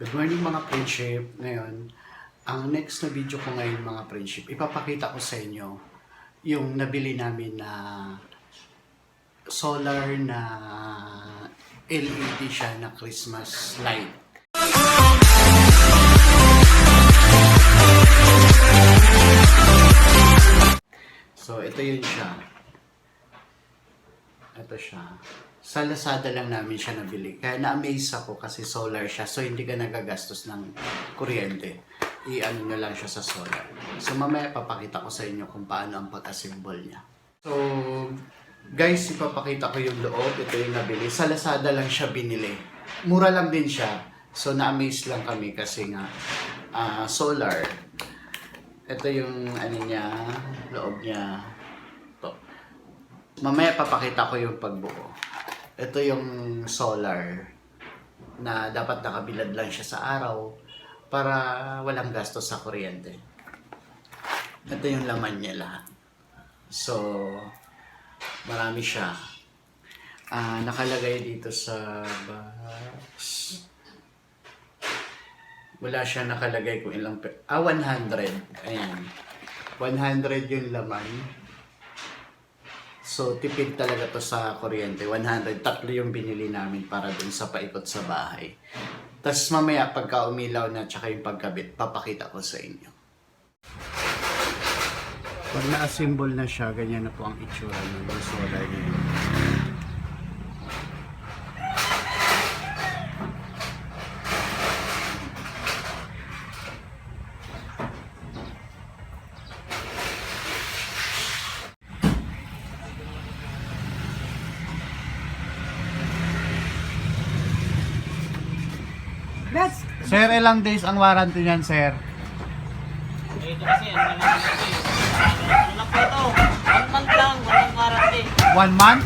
Good morning mga friendship. Ngayon, ang next na video ko ngayon mga friendship, ipapakita ko sa inyo yung nabili namin na solar na LED siya na Christmas light. So, ito yun siya. Ito siya. Sa Lazada lang namin siya nabili. Kaya na-amaze ako kasi solar siya. So, hindi ka nagagastos ng kuryente. I-ano na lang siya sa solar. So, mamaya papakita ko sa inyo kung paano ang pag-assemble niya. So, guys, ipapakita ko yung loob. Ito yung nabili. Sa Lazada lang siya binili. Mura lang din siya. So, na-amaze lang kami kasi nga solar. Ito yung ano niya, loob niya. Ito. Mamaya papakita ko yung pagbuo. Ito yung solar na dapat nakabilad lang siya sa araw para walang gastos sa kuryente. Ito yung laman niya lahat. So, marami siya. Nakalagay dito sa box. Wala siya nakalagay kung ilang 100. Ayan. 100 yung laman. So, tipid talaga to sa kuryente. 100. Tatlo yung binili namin para dun sa paikot sa bahay. Tapos mamaya, pagka umilaw na tsaka yung pagkabit, papakita ko sa inyo. Pag na-assemble na siya, ganyan na po ang itsura ng solar niya. Sir, ilang days ang warranty niyan, sir? Ito kasi, ano lang po ito. 1 month lang, walang warranty. 1 month?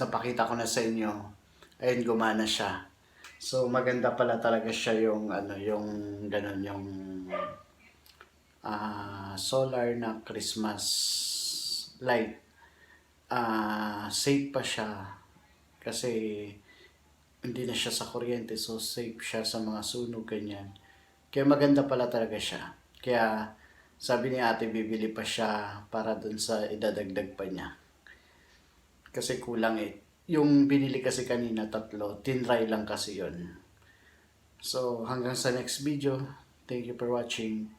Napakita ko na sa inyo. Ayun, gumana siya. So, maganda pala talaga siya yung, yung ganun, yung solar na Christmas light. Safe pa siya. Kasi, hindi na siya sa kuryente, so safe siya sa mga sunog, ganyan. Kaya maganda pala talaga siya. Kaya sabi ni ate, bibili pa siya para dun sa idadagdag pa niya. Kasi kulang eh. Yung binili kasi kanina, 3, tinry lang kasi yun. So hanggang sa next video, thank you for watching.